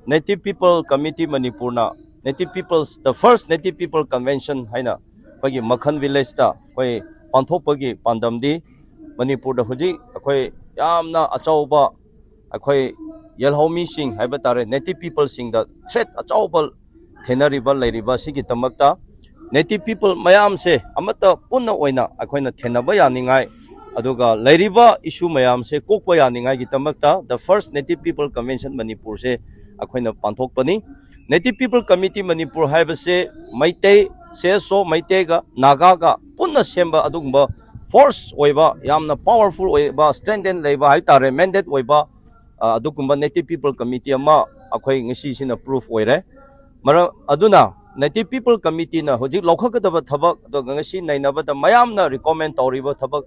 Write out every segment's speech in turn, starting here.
Native People Committee Manipur na Native Peoples the first Native People Convention haina pagi Makhan village ta koi panthok pagi pandam di Manipur da huji akoi yamna achauba akoi yelhomi sing haiba tare Native People sing da threat achaubal thenariba lairiba sigi tamakta Native People mayam se amata punna oina akoina thenaba yaningai aduga lairiba issue mayam se kokpa yaningai gi tamakta the first Native People Convention Manipur se akoina panthok pani Native People Committee Manipur haiba se maitei se so maitei ga naga ga punna semba adugba force oiba yamna powerful oiba strengthen leiba haitare mandate oiba adugumba Native People Committee ama akoi ngisi sina proof oire mara aduna Native People Committee na hojik lokhakadaba thabak do ngasi nainabada mayamna recommend tawriba thabak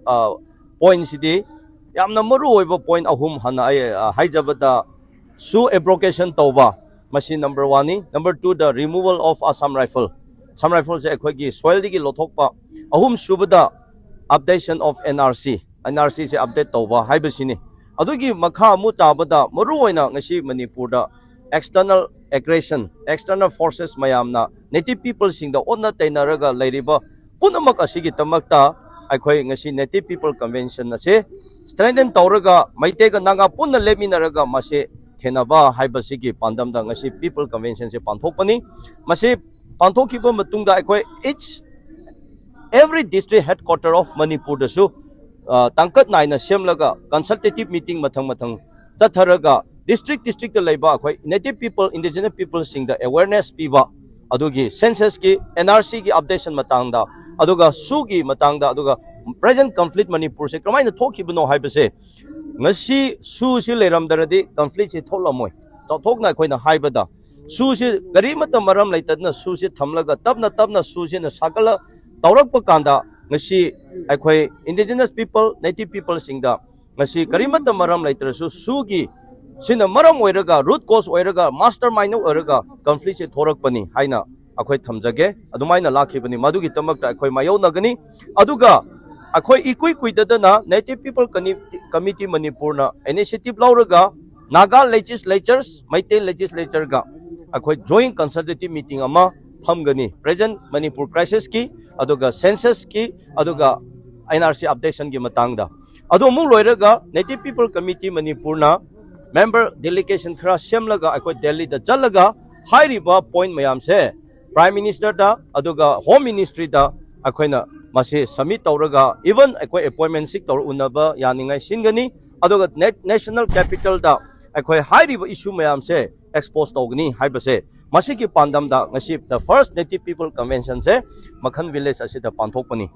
point sidi yamna maru oiba point ahum hana haijabada su abrogation tawba machine number 1 ni number 2 the removal of Assam rifle se akhoi soil digi lothokpa ahum subada updation of NRC se update tawba haibasini adugi makha mu tabada maru oina ngasi Manipur da external aggression external forces mayamna Native people sing the onna tainaraga lairiba punamak asigi tamakta akhoi ngasi Native People Convention na se strengthen tawraga maitega nanga punna leminaraga mase thenaba haibasigi pandamda ngasi People Convention se panthokpani mase panthokiba matungda akhoi each every district headquarter of Manipur da su tangkat naina semlaga consultative meeting mathang chatharaga district laiba akhoi Native people indigenous people sing the awareness piba adugi census ki NRC ki updation matangda aduga su gi matangda aduga present conflict Manipur se kamaina thokibno haibase ngasi su si leiramdaradi conflict si tholamoi thokna khoina haibada su si garimata maram laitadna su si thamlaga tabna su si na sakala tawrakpa kanda ngasi akhoi indigenous people Native people singda ngasi garimata maram laitrasu su gi sina maram oiraga root cause oiraga mastermind oiraga conflict se thorakpani haina akhoi thamjage adumaina lakhibani madugi tamakta akhoi mayonagani aduga akhoi ikui kuidadana Native People Committee Manipur na initiative lauraga Naga legislatures Maitei legislature ga akhoi joint consultative meeting ama hamgani present Manipur crisis ki aduga census ki aduga NRC updation gi matangda adu mu loiraga Native People Committee Manipur na member delegation khara semlaga akhoi Delhi da chalaga hairiba point mayam se prime minister da aduga home ministry da akhoina mase submit tawraga even akhoi appointment sik tawr unaba yaningai singani aduga national capital da akhoi hairiba issue mayam se expose tawgani haibase masiki pandam da ngasi the first Native People Convention se Makhan village asida panthokpani